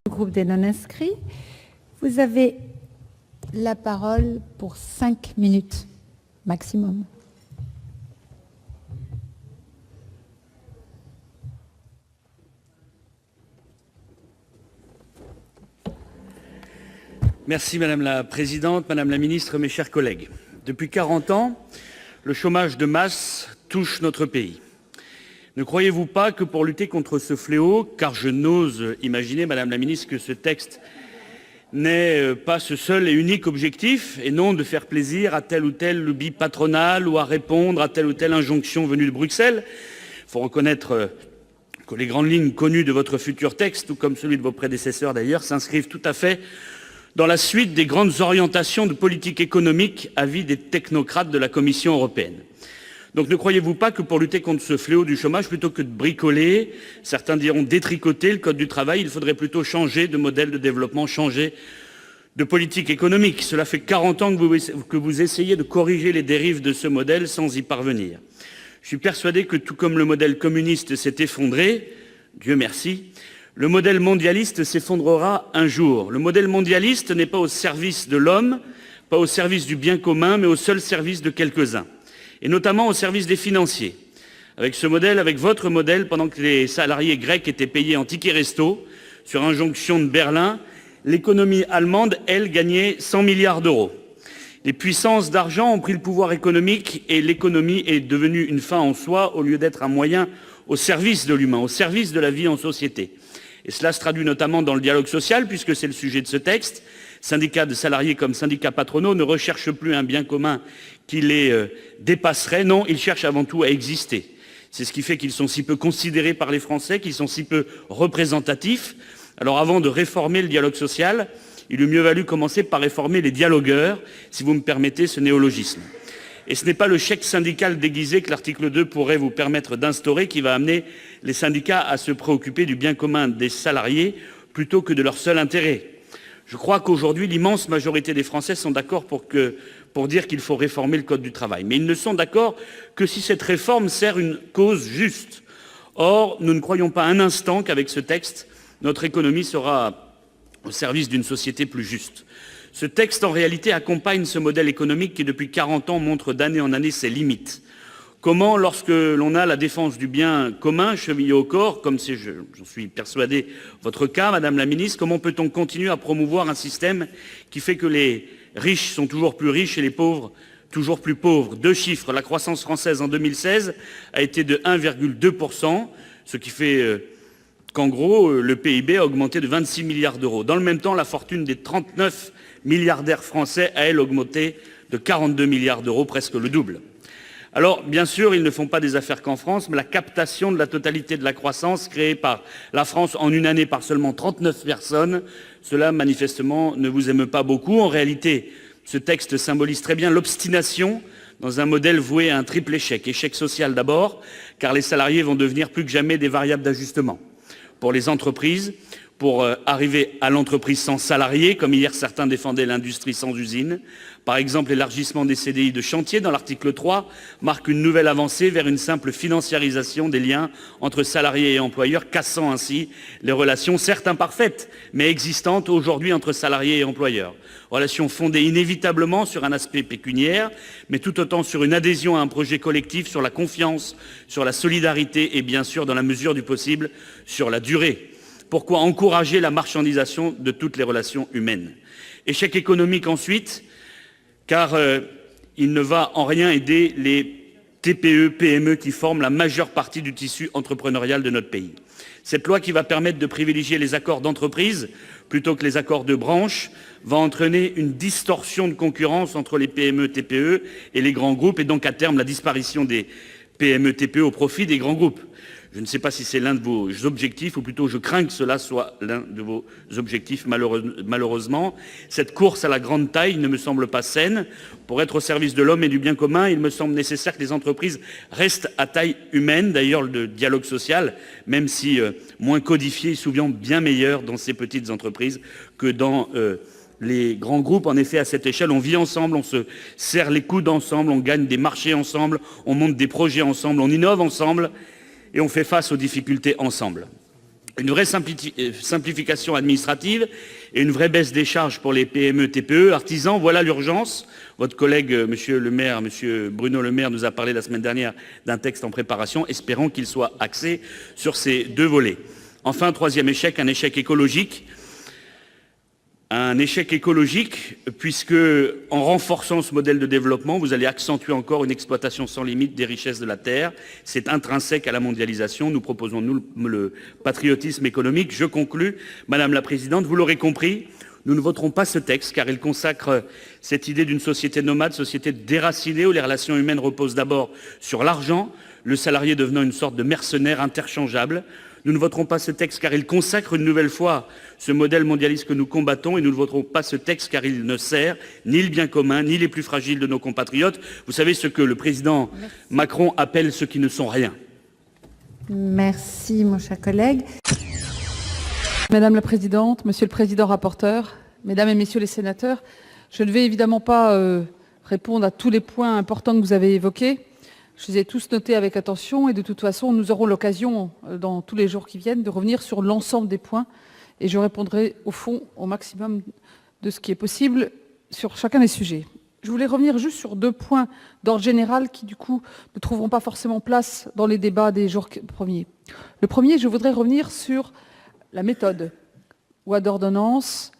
Le groupe des non-inscrits, vous avez la parole pour 5 minutes maximum. Merci Madame la Présidente, Madame la Ministre, mes chers collègues. Depuis 40 ans, le chômage de masse touche notre pays. Ne croyez-vous pas que pour lutter contre ce fléau, car je n'ose imaginer, Madame la Ministre, que ce texte n'est pas ce seul et unique objectif, et non de faire plaisir à tel ou tel lobby patronal ou à répondre à telle ou telle injonction venue de Bruxelles. Il faut reconnaître que les grandes lignes connues de votre futur texte, tout comme celui de vos prédécesseurs d'ailleurs, s'inscrivent tout à fait dans la suite des grandes orientations de politique économique avis des technocrates de la Commission européenne. Donc ne croyez-vous pas que pour lutter contre ce fléau du chômage, plutôt que de bricoler, certains diront détricoter le code du travail, il faudrait plutôt changer de modèle de développement, changer de politique économique. Cela fait 40 ans que vous essayez de corriger les dérives de ce modèle sans y parvenir. Je suis persuadé que tout comme le modèle communiste s'est effondré, Dieu merci, le modèle mondialiste s'effondrera un jour. Le modèle mondialiste n'est pas au service de l'homme, pas au service du bien commun, mais au seul service de quelques-uns, et notamment au service des financiers. Avec ce modèle, avec votre modèle, pendant que les salariés grecs étaient payés en tickets resto, sur injonction de Berlin, l'économie allemande, elle, gagnait 100 milliards d'euros. Les puissances d'argent ont pris le pouvoir économique et l'économie est devenue une fin en soi au lieu d'être un moyen au service de l'humain, au service de la vie en société. Et cela se traduit notamment dans le dialogue social, puisque c'est le sujet de ce texte. Syndicats de salariés comme syndicats patronaux ne recherchent plus un bien commun qui les dépasserait. Non, ils cherchent avant tout à exister. C'est ce qui fait qu'ils sont si peu considérés par les Français, qu'ils sont si peu représentatifs. Alors avant de réformer le dialogue social, il eût mieux valu commencer par réformer les dialogueurs, si vous me permettez ce néologisme. Et ce n'est pas le chèque syndical déguisé que l'article 2 pourrait vous permettre d'instaurer qui va amener les syndicats à se préoccuper du bien commun des salariés plutôt que de leur seul intérêt. Je crois qu'aujourd'hui, l'immense majorité des Français sont d'accord pour dire qu'il faut réformer le Code du travail. Mais ils ne sont d'accord que si cette réforme sert une cause juste. Or, nous ne croyons pas un instant qu'avec ce texte, notre économie sera au service d'une société plus juste. Ce texte, en réalité, accompagne ce modèle économique qui, depuis 40 ans, montre d'année en année ses limites. Comment, lorsque l'on a la défense du bien commun chevillée au corps, comme c'est, j'en suis persuadé, votre cas, Madame la Ministre, comment peut-on continuer à promouvoir un système qui fait que les riches sont toujours plus riches et les pauvres toujours plus pauvres? Deux chiffres, la croissance française en 2016 a été de 1,2%, ce qui fait qu'en gros, le PIB a augmenté de 26 milliards d'euros. Dans le même temps, la fortune des 39 milliardaires français a, elle, augmenté de 42 milliards d'euros, presque le double. Alors, bien sûr, ils ne font pas des affaires qu'en France, mais la captation de la totalité de la croissance créée par la France en une année par seulement 39 personnes, cela, manifestement, ne vous émeut pas beaucoup. En réalité, ce texte symbolise très bien l'obstination dans un modèle voué à un triple échec. Échec social d'abord, car les salariés vont devenir plus que jamais des variables d'ajustement. Pour les entreprises, pour arriver à l'entreprise sans salariés, comme hier certains défendaient l'industrie sans usine. Par exemple, l'élargissement des CDI de chantier dans l'article 3 marque une nouvelle avancée vers une simple financiarisation des liens entre salariés et employeurs, cassant ainsi les relations, certes imparfaites, mais existantes aujourd'hui entre salariés et employeurs. Relations fondées inévitablement sur un aspect pécuniaire, mais tout autant sur une adhésion à un projet collectif, sur la confiance, sur la solidarité et bien sûr, dans la mesure du possible, sur la durée. Pourquoi encourager la marchandisation de toutes les relations humaines? Échec économique ensuite, car il ne va en rien aider les TPE, PME qui forment la majeure partie du tissu entrepreneurial de notre pays. Cette loi qui va permettre de privilégier les accords d'entreprise plutôt que les accords de branche va entraîner une distorsion de concurrence entre les PME, TPE et les grands groupes et donc à terme la disparition des PME, TPE au profit des grands groupes. Je ne sais pas si c'est l'un de vos objectifs, ou plutôt je crains que cela soit l'un de vos objectifs, malheureusement. Cette course à la grande taille ne me semble pas saine. Pour être au service de l'homme et du bien commun, il me semble nécessaire que les entreprises restent à taille humaine. D'ailleurs, le dialogue social, même si moins codifié, est souvent bien meilleur dans ces petites entreprises que dans les grands groupes. En effet, à cette échelle, on vit ensemble, on se serre les coudes ensemble, on gagne des marchés ensemble, on monte des projets ensemble, on innove ensemble, et on fait face aux difficultés ensemble. une vraie simplification administrative et une vraie baisse des charges pour les PME, TPE, artisans, voilà l'urgence. Votre collègue, monsieur Bruno Le Maire, nous a parlé la semaine dernière d'un texte en préparation. Espérons qu'il soit axé sur ces deux volets. Enfin, troisième échec, un échec écologique. Un échec écologique, puisque en renforçant ce modèle de développement, vous allez accentuer encore une exploitation sans limite des richesses de la terre. C'est intrinsèque à la mondialisation. Nous proposons, nous, le patriotisme économique. Je conclus, Madame la Présidente, vous l'aurez compris, nous ne voterons pas ce texte, car il consacre cette idée d'une société nomade, société déracinée, où les relations humaines reposent d'abord sur l'argent, le salarié devenant une sorte de mercenaire interchangeable. Nous ne voterons pas ce texte car il consacre une nouvelle fois ce modèle mondialiste que nous combattons, et nous ne voterons pas ce texte car il ne sert ni le bien commun, ni les plus fragiles de nos compatriotes. Vous savez ce que le président Macron appelle ceux qui ne sont rien. Merci, mon cher collègue. Madame la Présidente, Monsieur le Président rapporteur, Mesdames et Messieurs les sénateurs, je ne vais évidemment pas répondre à tous les points importants que vous avez évoqués. Je les ai tous notés avec attention et de toute façon, nous aurons l'occasion, dans tous les jours qui viennent, de revenir sur l'ensemble des points et je répondrai au fond au maximum de ce qui est possible sur chacun des sujets. Je voulais revenir juste sur deux points d'ordre général qui, du coup, ne trouveront pas forcément place dans les débats des jours premiers. Le premier, je voudrais revenir sur la méthode. Loi d'ordonnance,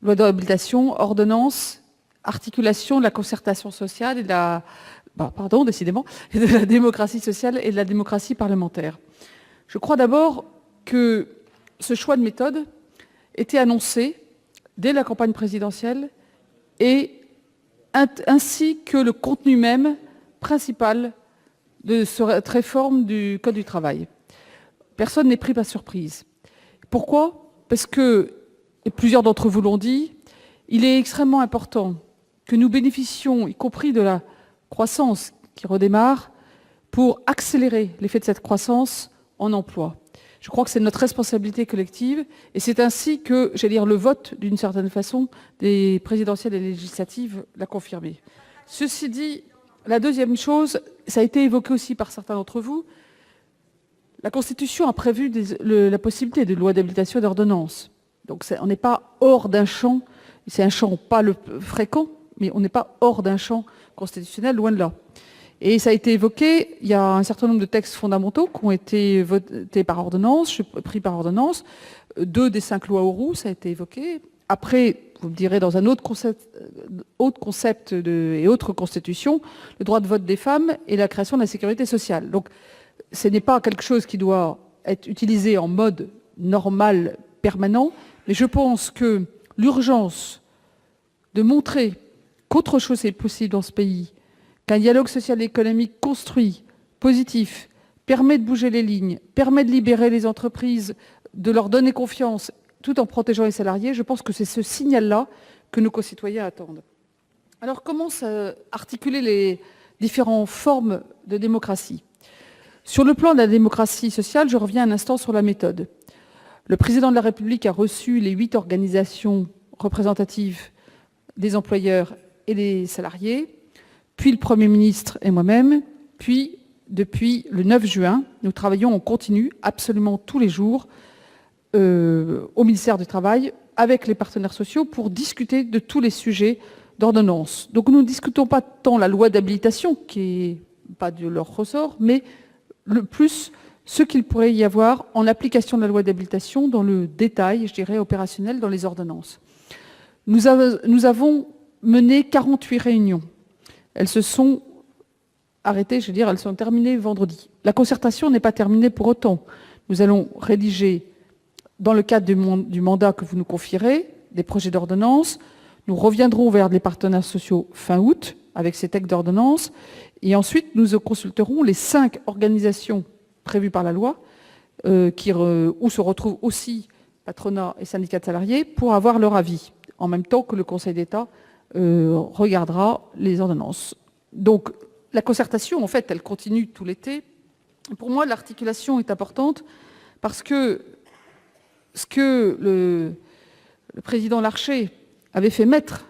loi d'habilitation, ordonnance, articulation de la concertation sociale et de la... décidément, et de la démocratie sociale et de la démocratie parlementaire. Je crois d'abord que ce choix de méthode était annoncé dès la campagne présidentielle et ainsi que le contenu même principal de cette réforme du Code du travail. Personne n'est pris par surprise. Pourquoi ? Parce que, et plusieurs d'entre vous l'ont dit, il est extrêmement important que nous bénéficions, y compris de la croissance qui redémarre, pour accélérer l'effet de cette croissance en emploi. Je crois que c'est notre responsabilité collective et c'est ainsi que, j'allais dire, le vote, d'une certaine façon, des présidentielles et législatives l'a confirmé. Ceci dit, la deuxième chose, ça a été évoqué aussi par certains d'entre vous, la Constitution a prévu la possibilité de loi d'habilitation et d'ordonnance. Donc on n'est pas hors d'un champ, c'est un champ pas le fréquent, mais on n'est pas hors d'un champ constitutionnel, loin de là. Et ça a été évoqué, il y a un certain nombre de textes fondamentaux qui ont été votés par ordonnance, pris par ordonnance, 2 des 5 lois Auroux, ça a été évoqué. Après, vous me direz, dans un autre concept et autre constitution, le droit de vote des femmes et la création de la sécurité sociale. Donc, ce n'est pas quelque chose qui doit être utilisé en mode normal, permanent, mais je pense que l'urgence de montrer qu'autre chose est possible dans ce pays, qu'un dialogue social et économique construit, positif, permet de bouger les lignes, permet de libérer les entreprises, de leur donner confiance, tout en protégeant les salariés, je pense que c'est ce signal-là que nos concitoyens attendent. Alors, comment articuler les différentes formes de démocratie ? Sur le plan de la démocratie sociale, je reviens un instant sur la méthode. Le président de la République a reçu les 8 organisations représentatives des employeurs et des salariés, puis le Premier ministre et moi-même, puis depuis le 9 juin, nous travaillons en continu, absolument tous les jours, au ministère du Travail, avec les partenaires sociaux, pour discuter de tous les sujets d'ordonnance. Donc nous ne discutons pas tant la loi d'habilitation, qui n'est pas de leur ressort, mais le plus ce qu'il pourrait y avoir en application de la loi d'habilitation dans le détail, je dirais, opérationnel dans les ordonnances. Nous avons mené 48 réunions. Elles se sont arrêtées, je veux dire, elles sont terminées vendredi. La concertation n'est pas terminée pour autant. Nous allons rédiger, dans le cadre du mandat que vous nous confierez, des projets d'ordonnance. Nous reviendrons vers les partenaires sociaux fin août avec ces textes d'ordonnance. Et ensuite, nous consulterons les 5 organisations prévues par la loi, où se retrouvent aussi patronat et syndicats de salariés, pour avoir leur avis, en même temps que le Conseil d'État regardera les ordonnances. Donc, la concertation, en fait, elle continue tout l'été. Pour moi, l'articulation est importante parce que ce que le président Larcher avait fait mettre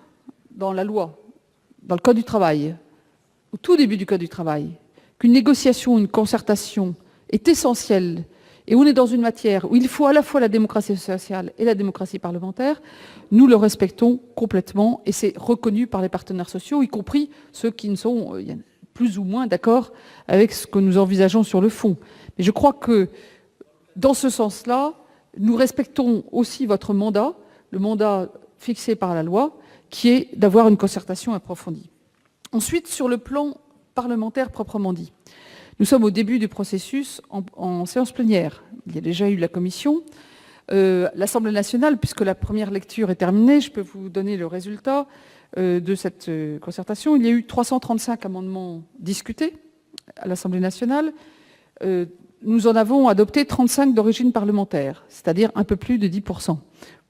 dans la loi, dans le Code du travail, au tout début du Code du travail, qu'une négociation, une concertation est essentielle et on est dans une matière où il faut à la fois la démocratie sociale et la démocratie parlementaire, nous le respectons complètement et c'est reconnu par les partenaires sociaux, y compris ceux qui ne sont plus ou moins d'accord avec ce que nous envisageons sur le fond. Mais je crois que dans ce sens-là, nous respectons aussi votre mandat, le mandat fixé par la loi, qui est d'avoir une concertation approfondie. Ensuite, sur le plan parlementaire proprement dit, nous sommes au début du processus en séance plénière. Il y a déjà eu la commission. L'Assemblée nationale, puisque la première lecture est terminée, je peux vous donner le résultat de cette concertation. Il y a eu 335 amendements discutés à l'Assemblée nationale. Nous en avons adopté 35 d'origine parlementaire, c'est-à-dire un peu plus de 10%,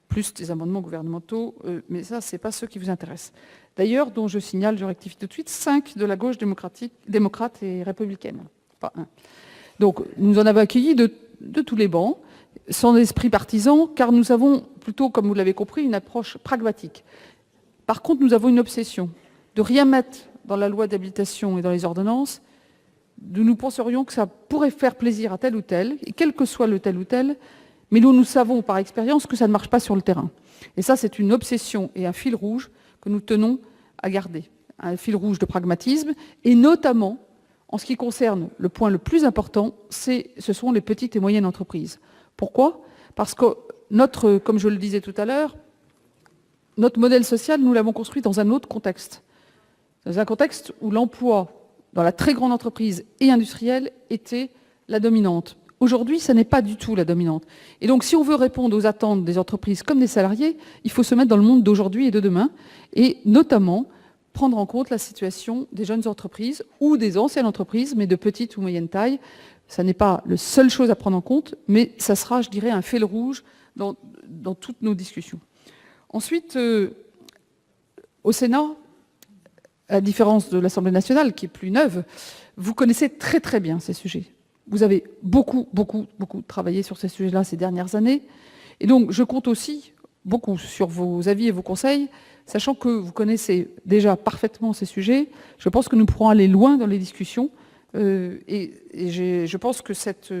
plus des amendements gouvernementaux, mais ça, ce n'est pas ceux qui vous intéressent. D'ailleurs, dont je signale, je rectifie tout de suite, 5 de la gauche démocrate et républicaine, pas un. Donc, nous en avons accueilli de tous les bancs, sans esprit partisan, car nous avons plutôt, comme vous l'avez compris, une approche pragmatique. Par contre, nous avons une obsession de rien mettre dans la loi d'habilitation et dans les ordonnances. Nous penserions que ça pourrait faire plaisir à tel ou tel, et quel que soit le tel ou tel, mais nous savons par expérience que ça ne marche pas sur le terrain. Et ça, c'est une obsession et un fil rouge que nous tenons à garder. Un fil rouge de pragmatisme, et notamment, en ce qui concerne le point le plus important, ce sont les petites et moyennes entreprises. Pourquoi ? Parce que comme je le disais tout à l'heure, notre modèle social, nous l'avons construit dans un autre contexte. Dans un contexte où l'emploi dans la très grande entreprise et industrielle était la dominante. Aujourd'hui, ça n'est pas du tout la dominante. Et donc, si on veut répondre aux attentes des entreprises comme des salariés, il faut se mettre dans le monde d'aujourd'hui et de demain, et notamment prendre en compte la situation des jeunes entreprises ou des anciennes entreprises, mais de petite ou moyenne taille. Ça n'est pas la seule chose à prendre en compte, mais ça sera, je dirais, un fil rouge dans toutes nos discussions. Ensuite, au Sénat, à la différence de l'Assemblée nationale, qui est plus neuve, vous connaissez très très bien ces sujets. Vous avez beaucoup travaillé sur ces sujets-là ces dernières années. Et donc, je compte aussi beaucoup sur vos avis et vos conseils, sachant que vous connaissez déjà parfaitement ces sujets. Je pense que nous pourrons aller loin dans les discussions et je pense que cette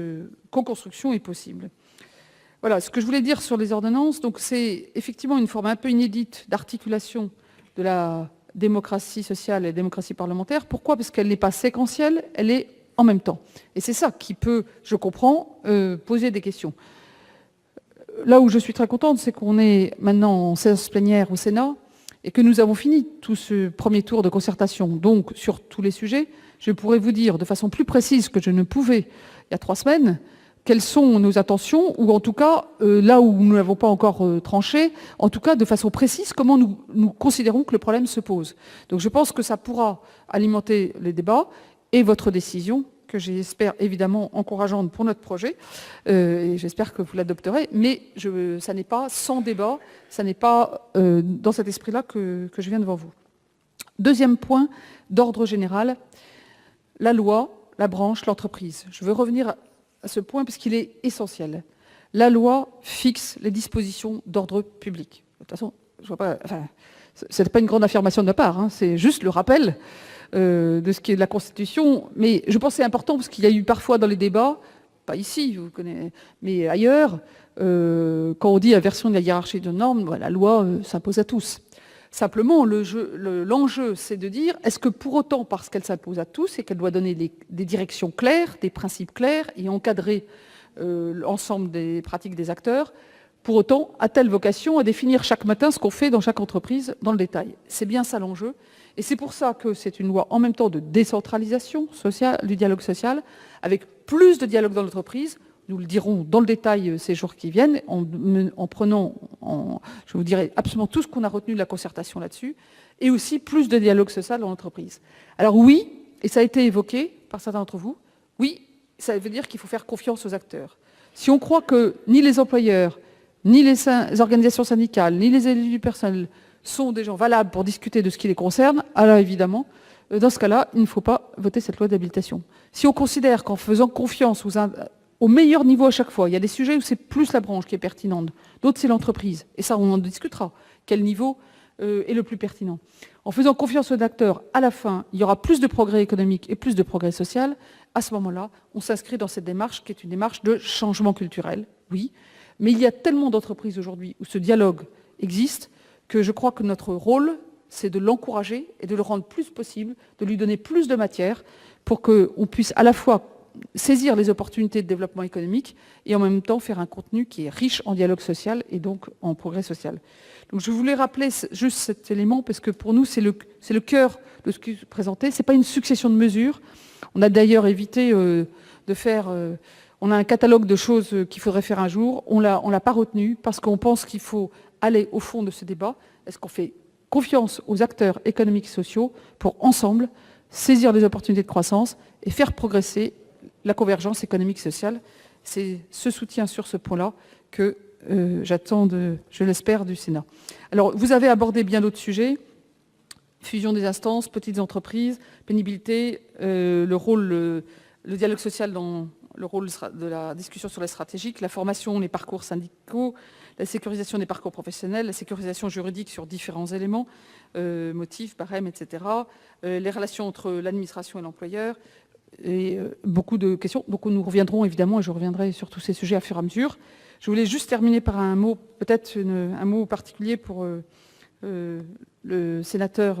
co-construction est possible. Voilà, ce que je voulais dire sur les ordonnances, donc c'est effectivement une forme un peu inédite d'articulation de la démocratie sociale et la démocratie parlementaire. Pourquoi ? Parce qu'elle n'est pas séquentielle, elle est en même temps. Et c'est ça qui peut, je comprends, poser des questions. Là où je suis très contente, c'est qu'on est maintenant en séance plénière au Sénat et que nous avons fini tout ce premier tour de concertation. Donc, sur tous les sujets, je pourrais vous dire de façon plus précise que je ne pouvais il y a 3 semaines quelles sont nos intentions, ou en tout cas, là où nous n'avons pas encore tranché, en tout cas de façon précise, comment nous considérons que le problème se pose. Donc je pense que ça pourra alimenter les débats et votre décision, que j'espère évidemment encourageante pour notre projet, et j'espère que vous l'adopterez, mais ça n'est pas sans débat, ça n'est pas dans cet esprit-là que je viens devant vous. Deuxième point d'ordre général, la loi, la branche, l'entreprise. Je veux revenir à ce point parce qu'il est essentiel. La loi fixe les dispositions d'ordre public. De toute façon, je vois pas, ce n'est pas une grande affirmation de ma part, hein, c'est juste le rappel de ce qui est de la Constitution. Mais je pense que c'est important parce qu'il y a eu parfois dans les débats, pas ici, vous connaissez, mais ailleurs, quand on dit inversion de la hiérarchie de normes, la loi s'impose à tous. Simplement, l'enjeu, c'est de dire, est-ce que pour autant, parce qu'elle s'impose à tous et qu'elle doit donner des directions claires, des principes clairs et encadrer l'ensemble des pratiques des acteurs, pour autant, a-t-elle vocation à définir chaque matin ce qu'on fait dans chaque entreprise dans le détail ? C'est bien ça l'enjeu. Et c'est pour ça que c'est une loi en même temps de décentralisation sociale, du dialogue social, avec plus de dialogue dans l'entreprise. Nous le dirons dans le détail ces jours qui viennent, en prenant, je vous dirai absolument tout ce qu'on a retenu de la concertation là-dessus, et aussi plus de dialogue social dans l'entreprise. Alors oui, et ça a été évoqué par certains d'entre vous, oui, ça veut dire qu'il faut faire confiance aux acteurs. Si on croit que ni les employeurs, ni les organisations syndicales, ni les élus du personnel sont des gens valables pour discuter de ce qui les concerne, alors évidemment, dans ce cas-là, il ne faut pas voter cette loi d'habilitation. Si on considère qu'en faisant confiance au meilleur niveau à chaque fois, il y a des sujets où c'est plus la branche qui est pertinente, d'autres c'est l'entreprise, et ça on en discutera. Quel niveau est le plus pertinent. En faisant confiance aux acteurs, à la fin, il y aura plus de progrès économique et plus de progrès social. À ce moment-là, on s'inscrit dans cette démarche qui est une démarche de changement culturel, oui. Mais il y a tellement d'entreprises aujourd'hui où ce dialogue existe que je crois que notre rôle, c'est de l'encourager et de le rendre plus possible, de lui donner plus de matière pour qu'on puisse à la fois saisir les opportunités de développement économique et en même temps faire un contenu qui est riche en dialogue social et donc en progrès social. Donc je voulais rappeler juste cet élément parce que pour nous, c'est le cœur de ce qui est présenté. Ce n'est pas une succession de mesures. On a d'ailleurs évité de faire... on a un catalogue de choses qu'il faudrait faire un jour. On l'a pas retenu parce qu'on pense qu'il faut aller au fond de ce débat. Est-ce qu'on fait confiance aux acteurs économiques et sociaux pour ensemble saisir les opportunités de croissance et faire progresser la convergence économique et sociale. C'est ce soutien sur ce point-là que j'attends, je l'espère, du Sénat. Alors, vous avez abordé bien d'autres sujets, fusion des instances, petites entreprises, pénibilité, le dialogue social dans le rôle de la discussion sur les stratégiques, la formation, les parcours syndicaux, la sécurisation des parcours professionnels, la sécurisation juridique sur différents éléments, motifs, barèmes, etc., les relations entre l'administration et l'employeur, et beaucoup de questions. Donc nous reviendrons évidemment, et je reviendrai sur tous ces sujets à fur et à mesure. Je voulais juste terminer par un mot, peut-être un mot particulier pour le sénateur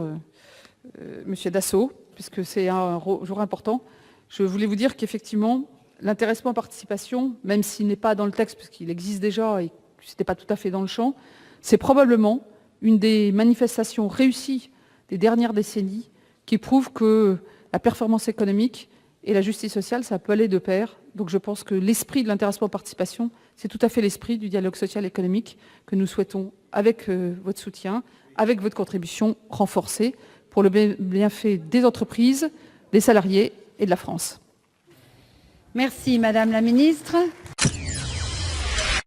Monsieur Dassault, puisque c'est un jour important. Je voulais vous dire qu'effectivement, l'intéressement participation, même s'il n'est pas dans le texte, parce qu'il existe déjà et que ce n'était pas tout à fait dans le champ, c'est probablement une des manifestations réussies des dernières décennies qui prouve que la performance économique et la justice sociale, ça peut aller de pair. Donc je pense que l'esprit de l'intéressement participation, c'est tout à fait l'esprit du dialogue social et économique que nous souhaitons, avec votre soutien, avec votre contribution, renforcer pour le bienfait des entreprises, des salariés et de la France. Merci, Madame la Ministre.